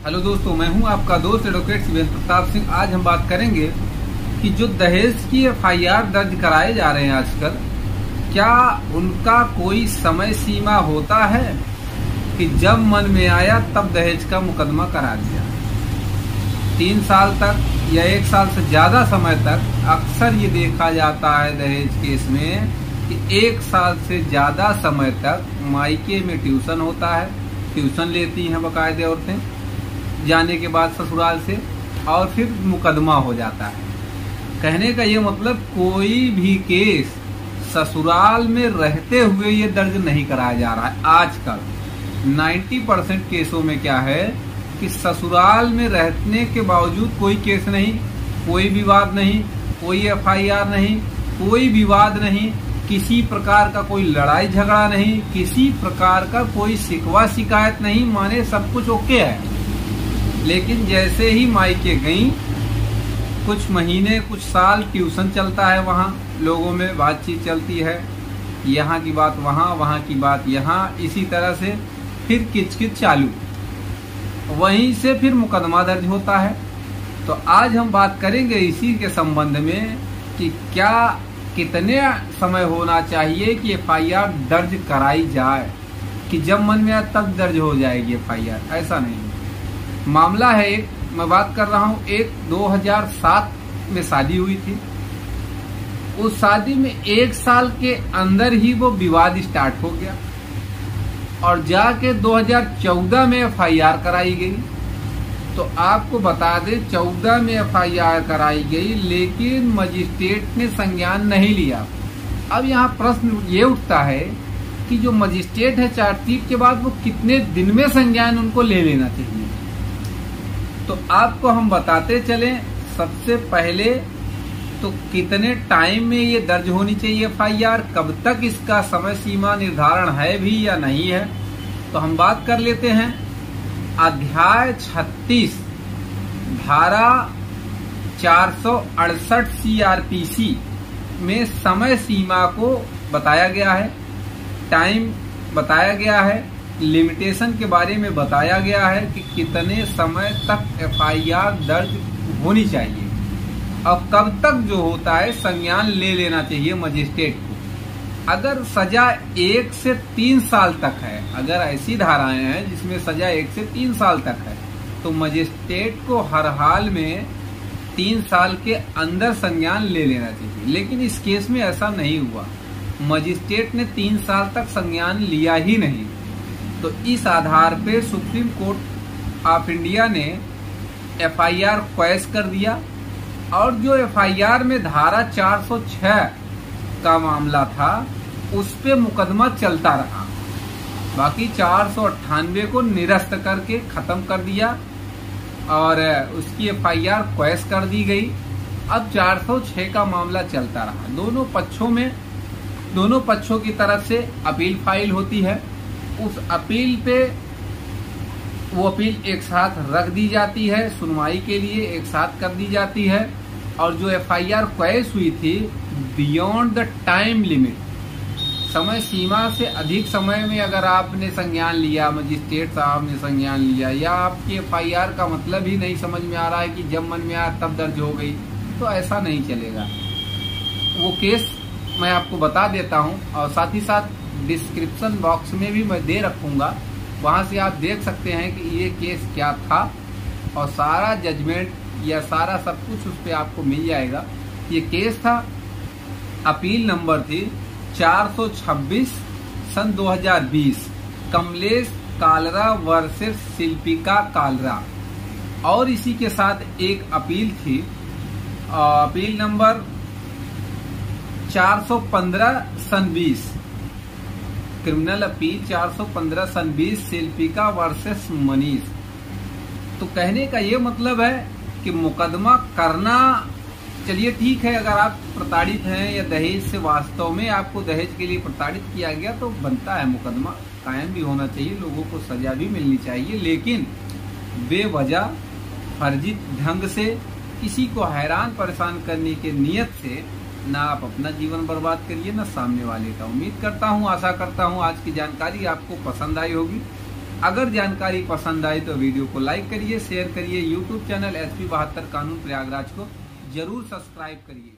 Hello दोस्तों, मैं हूं आपका दोस्त एडवोकेट शिवेंद्र प्रताप सिंह। आज हम बात करेंगे कि जो दहेज की एफआईआर दर्ज कराए जा रहे हैं आजकल, क्या उनका कोई समय सीमा होता है कि जब मन में आया तब दहेज का मुकदमा करा दिया। 3 साल तक या 1 साल से ज्यादा समय तक अक्सर ये देखा जाता है दहेज केस में कि 1 साल से ज्यादा समय तक मायके में ट्यूशन होता है, ट्यूशन लेती हैं बकायदे औरतें जाने के बाद ससुराल से, और फिर मुकदमा हो जाता है। कहने का ये मतलब कोई भी केस ससुराल में रहते हुए ये दर्ज नहीं कराया जा रहा है। आजकल 90% केसों में क्या है कि ससुराल में रहने के बावजूद कोई केस नहीं, कोई विवाद नहीं, कोई एफआईआर नहीं, कोई विवाद नहीं, किसी प्रकार का कोई लड़ाई झगड़ा नहीं, किसी प्रकार का कोई शिकवा शिकायत नहीं, माने सब कुछ ओके है। लेकिन जैसे ही मायके गई, कुछ महीने कुछ साल ट्यूशन चलता है, वहाँ लोगों में बातचीत चलती है, यहाँ की बात वहाँ, वहाँ की बात यहाँ, इसी तरह से फिर किचकिच चालू, वहीं से फिर मुकदमा दर्ज होता है। तो आज हम बात करेंगे इसी के संबंध में कि क्या कितने समय होना चाहिए कि एफआईआर दर्ज कराई जाए, कि जब मन में आए तब दर्ज हो जाएगी एफआईआर। ऐसा नहीं मामला है। एक मैं बात कर रहा हूँ, एक 2007 में शादी हुई थी। उस शादी में 1 साल के अंदर ही वो विवाद स्टार्ट हो गया और जाके 2014 में एफआईआर कराई गई। तो आपको बता दें, 14 में एफआईआर कराई गई, लेकिन मजिस्ट्रेट ने संज्ञान नहीं लिया। अब यहाँ प्रश्न ये उठता है कि जो मजिस्ट्रेट है चार्जशीट के बाद वो कितने दिन में संज्ञान उनको ले लेना चाहिए। तो आपको हम बताते चलें, सबसे पहले तो कितने टाइम में ये दर्ज होनी चाहिए एफआईआर, कब तक इसका समय सीमा निर्धारण है भी या नहीं है। तो हम बात कर लेते हैं अध्याय 36 धारा 468 सीआरपीसी में समय सीमा को बताया गया है, टाइम बताया गया है, लिमिटेशन के बारे में बताया गया है कि कितने समय तक एफआईआर दर्ज होनी चाहिए और कब तक जो होता है संज्ञान ले लेना चाहिए मजिस्ट्रेट को। अगर सजा 1 से 3 साल तक है, अगर ऐसी धाराएं हैं जिसमें सजा 1 से 3 साल तक है, तो मजिस्ट्रेट को हर हाल में 3 साल के अंदर संज्ञान ले लेना चाहिए। लेकिन इस केस में ऐसा नहीं हुआ, मजिस्ट्रेट ने 3 साल तक संज्ञान लिया ही नहीं। तो इस आधार पे सुप्रीम कोर्ट ऑफ इंडिया ने एफआईआर क्वैश कर दिया और जो एफआईआर में धारा 406 का मामला था उस पे मुकदमा चलता रहा। बाकी 498 को निरस्त करके खत्म कर दिया और उसकी एफआईआर क्वैश कर दी गई। अब 406 का मामला चलता रहा। दोनों पक्षों की तरफ से अपील फाइल होती है। उस अपील पे वो अपील एक साथ रख दी जाती है, सुनवाई के लिए एक साथ कर दी जाती है। और जो एफआईआर क्वैश हुई थी बियॉन्ड द टाइम लिमिट, समय सीमा से अधिक समय में अगर आपने संज्ञान लिया, मजिस्ट्रेट साहब ने संज्ञान लिया, या आपकी एफआईआर का मतलब ही नहीं समझ में आ रहा है कि जब मन में आया तब दर्ज हो गई, तो ऐसा नहीं चलेगा। वो केस मैं आपको बता देता हूँ और साथ ही साथ डिस्क्रिप्शन बॉक्स में भी मैं दे रखूंगा, वहां से आप देख सकते हैं कि ये केस क्या था और सारा जजमेंट या सारा सब कुछ उस पर आपको मिल जाएगा। ये केस था, अपील नंबर थी 426 सन 2020, कमलेश कालरा वर्सेस शिल्पिका कालरा। और इसी के साथ एक अपील थी, अपील नंबर 415 सन 20, क्रिमिनल अपील 415 सन 20, शिल्पिका वर्सेस मनीष। तो कहने का ये मतलब है कि मुकदमा करना, चलिए ठीक है, अगर आप प्रताड़ित हैं या दहेज से वास्तव में आपको दहेज के लिए प्रताड़ित किया गया तो बनता है मुकदमा कायम भी होना चाहिए, लोगों को सजा भी मिलनी चाहिए। लेकिन बेवजह फर्जी ढंग से किसी को हैरान परेशान करने के नियत से ना आप अपना जीवन बर्बाद करिए, ना सामने वाले का। उम्मीद करता हूँ, आशा करता हूँ आज की जानकारी आपको पसंद आई होगी। अगर जानकारी पसंद आई तो वीडियो को लाइक करिए, शेयर करिए। यूट्यूब चैनल SP 72 कानून प्रयागराज को जरूर सब्सक्राइब करिए।